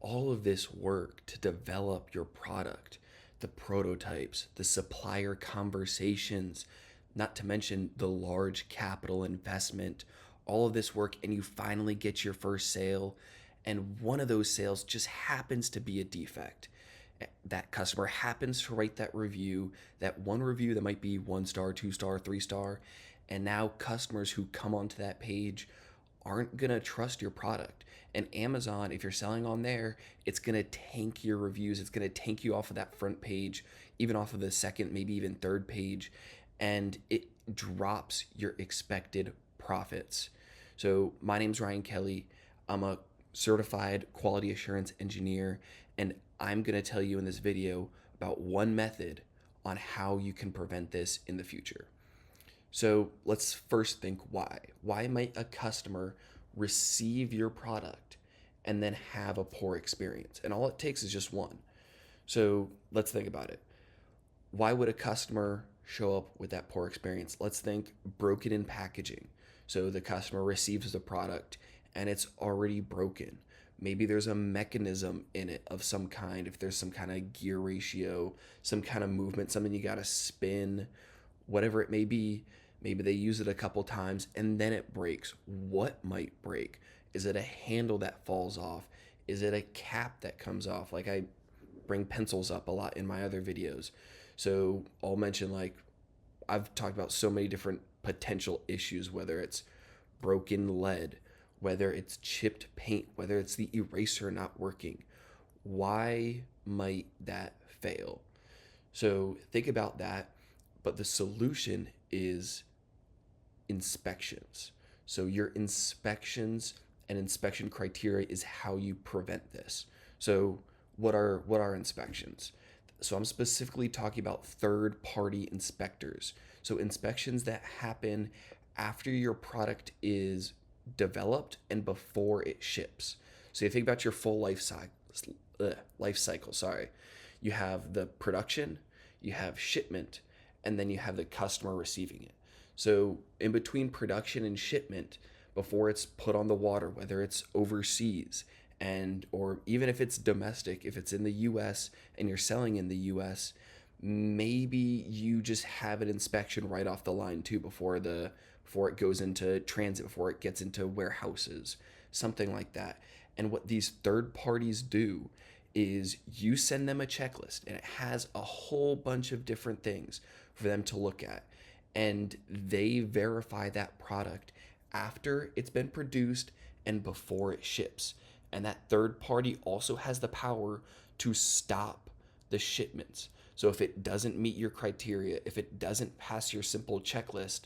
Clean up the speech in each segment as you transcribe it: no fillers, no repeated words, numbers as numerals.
all of this work to develop your product, the prototypes, the supplier conversations, not to mention the large capital investment, all of this work, and you finally get your first sale, and one of those sales just happens to be a defect. That customer happens to write that review, that one review that might be 1 star, 2 star, 3 star, and now customers who come onto that page aren't gonna trust your product. And Amazon, if you're selling on there, it's gonna tank your reviews. It's gonna tank you off of that front page, even off of the second, maybe even third page, and it drops your expected profits. So my name's Ryan Kelly. I'm a certified quality assurance engineer, and I'm gonna tell you in this video about one method on how you can prevent this in the future. So let's first think why. Why might a customer receive your product and then have a poor experience? And all it takes is just one. So let's think about it. Why would a customer show up with that poor experience? Let's think broken in packaging. So the customer receives the product and it's already broken. Maybe there's a mechanism in it of some kind. If there's some kind of gear ratio, some kind of movement, something you got to spin, whatever it may be. Maybe they use it a couple times and then it breaks. What might break? Is it a handle that falls off? Is it a cap that comes off? Like I bring pencils up a lot in my other videos. So I'll mention, like, I've talked about so many different potential issues, whether it's broken lead, whether it's chipped paint, whether it's the eraser not working. Why might that fail? So think about that. But the solution is inspections. So your inspections and inspection criteria is how you prevent this. So what are inspections? So I'm specifically talking about third-party inspectors. So inspections that happen after your product is developed and before it ships. So you think about your full life cycle, sorry. You have the production, you have shipment, and then you have the customer receiving it. So in between production and shipment, before it's put on the water, whether it's overseas and or even if it's domestic, if it's in the US and you're selling in the US, maybe you just have an inspection right off the line too before it goes into transit, before it gets into warehouses, something like that. And what these third parties do is you send them a checklist and it has a whole bunch of different things for them to look at. And they verify that product after it's been produced and before it ships. And that third party also has the power to stop the shipments. So if it doesn't meet your criteria, if it doesn't pass your simple checklist,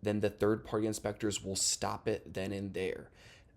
then the third party inspectors will stop it then and there.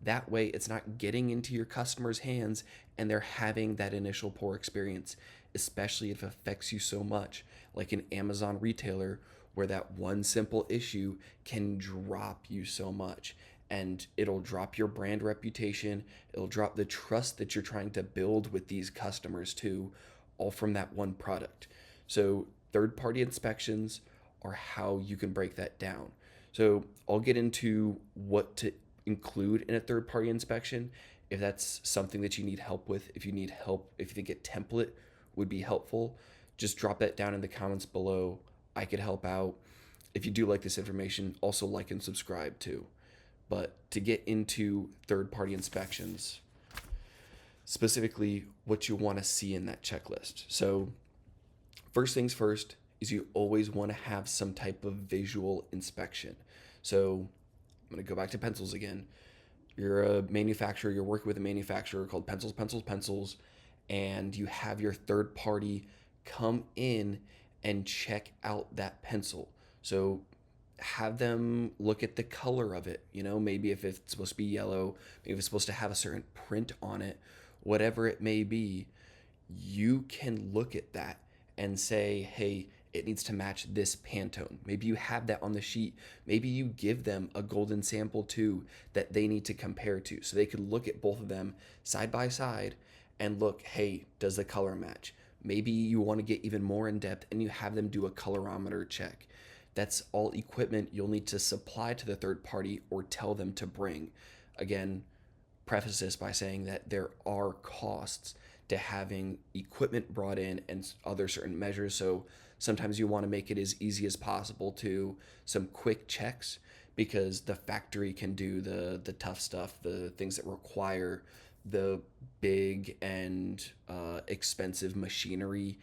That way, it's not getting into your customers' hands and they're having that initial poor experience, especially if it affects you so much, like an Amazon retailer, where that one simple issue can drop you so much. And it'll drop your brand reputation, it'll drop the trust that you're trying to build with these customers too, all from that one product. So, third party inspections are how you can break that down. So, I'll get into what to include in a third party inspection if that's something that you need help with. If you need help, if you think a template would be helpful, just drop that down in the comments below. I could help out. If you do like this information, also like and subscribe too. But to get into third party inspections, specifically what you want to see in that checklist. So, first things first is you always want to have some type of visual inspection. So, I'm going to go back to pencils again. You're a manufacturer, you're working with a manufacturer called Pencils, and you have your third party come in and check out that pencil. So have them look at the color of it. Maybe if it's supposed to be yellow, maybe if it's supposed to have a certain print on it, whatever it may be, you can look at that and say, hey, it needs to match this Pantone. Maybe you have that on the sheet. Maybe you give them a golden sample too that they need to compare to. So they could look at both of them side by side and look, hey, does the color match? Maybe you want to get even more in depth and you have them do a colorimeter check. That's all equipment you'll need to supply to the third party or tell them to bring. Again, preface this by saying that there are costs to having equipment brought in and other certain measures. So sometimes you want to make it as easy as possible to some quick checks, because the factory can do the tough stuff, the things that require the big and expensive machinery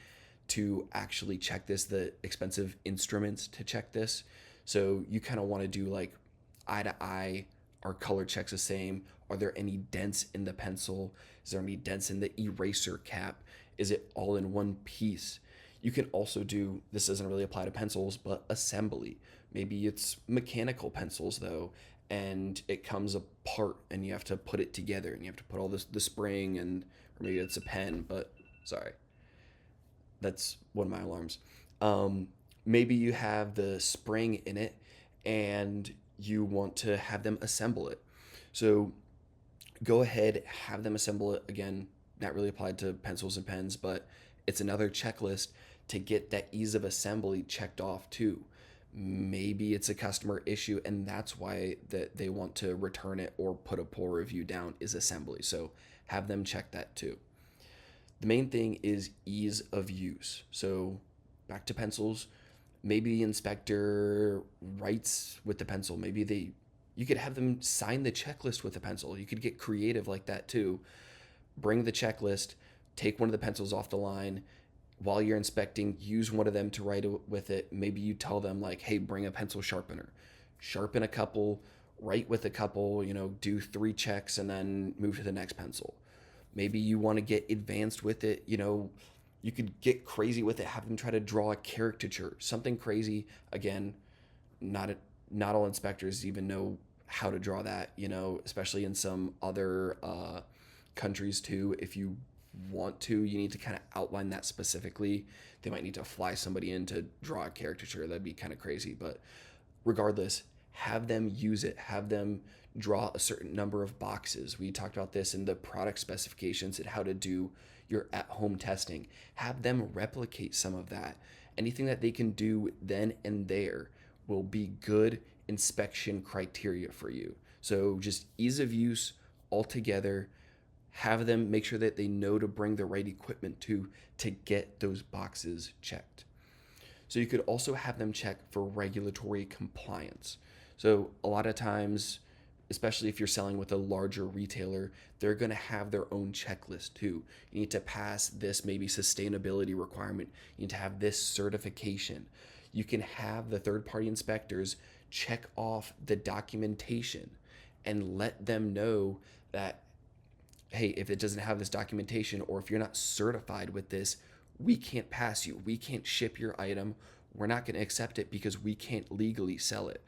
to actually check this, the expensive instruments to check this. So you kind of want to do like eye to eye. Are color checks the same? Are there any dents in the pencil? Is there any dents in the eraser cap? Is it all in one piece? You can also do, this doesn't really apply to pencils, but assembly. Maybe it's mechanical pencils though, and it comes apart and you have to put it together and you have to put all this, the spring, and or maybe it's a pen, but sorry, that's one of my alarms. Um, Maybe you have the spring in it and you want to have them assemble it. So go ahead, have them assemble it. Again, not really applied to pencils and pens, but it's another checklist to get that ease of assembly checked off too. Maybe it's a customer issue and that's why that they want to return it or put a poor review down, is assembly. So have them check that too. The main thing is ease of use. So back to pencils, maybe the inspector writes with the pencil. Maybe they, you could have them sign the checklist with the pencil. You could get creative like that too. Bring the checklist, take one of the pencils off the line. While you're inspecting, use one of them to write with it. Maybe you tell them like, hey, bring a pencil sharpener, sharpen a couple, write with a couple, do 3 checks and then move to the next pencil. Maybe you want to get advanced with it, you could get crazy with it, have them try to draw a caricature, something crazy. Again, not a, not all inspectors even know how to draw that, especially in some other countries too. If you want to, you need to kind of outline that specifically. They might need to fly somebody in to draw a caricature. That'd be kind of crazy. But regardless, have them use it. Have them draw a certain number of boxes. We talked about this in the product specifications and how to do your at-home testing. Have them replicate some of that. Anything that they can do then and there will be good inspection criteria for you. So just ease of use altogether. Have them make sure that they know to bring the right equipment to get those boxes checked. So you could also have them check for regulatory compliance. So a lot of times, especially if you're selling with a larger retailer, they're going to have their own checklist too. You need to pass this maybe sustainability requirement. You need to have this certification. You can have the third-party inspectors check off the documentation and let them know that, hey, if it doesn't have this documentation or if you're not certified with this, we can't pass you. We can't ship your item. We're not going to accept it because we can't legally sell it.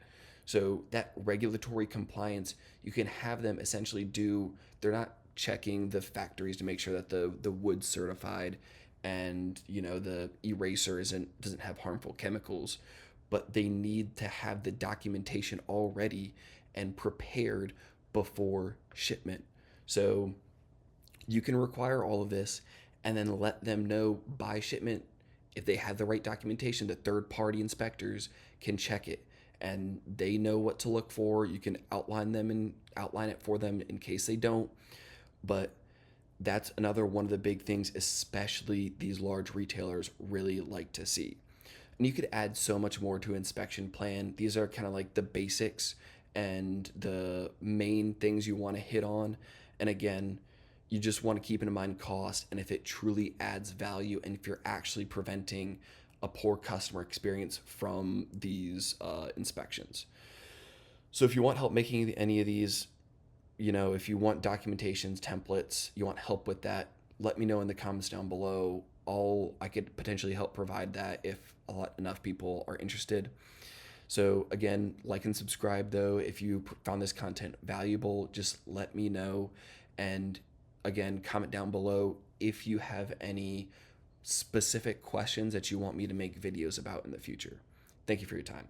So that regulatory compliance, you can have them essentially do, they're not checking the factories to make sure that the wood's certified and the eraser doesn't have harmful chemicals, but they need to have the documentation already and prepared before shipment. So you can require all of this and then let them know by shipment. If they have the right documentation, the third party inspectors can check it and they know what to look for. You can outline it for them in case they don't. But that's another one of the big things, especially these large retailers really like to see. And you could add so much more to an inspection plan. These are kind of like the basics and the main things you want to hit on. And again, you just want to keep in mind cost and if it truly adds value and if you're actually preventing a poor customer experience from these inspections. So if you want help making any of these, if you want documentations, templates, you want help with that, let me know in the comments down below. I could potentially help provide that if enough people are interested. So again, like and subscribe though. If you found this content valuable, just let me know. And again, comment down below if you have any specific questions that you want me to make videos about in the future. Thank you for your time.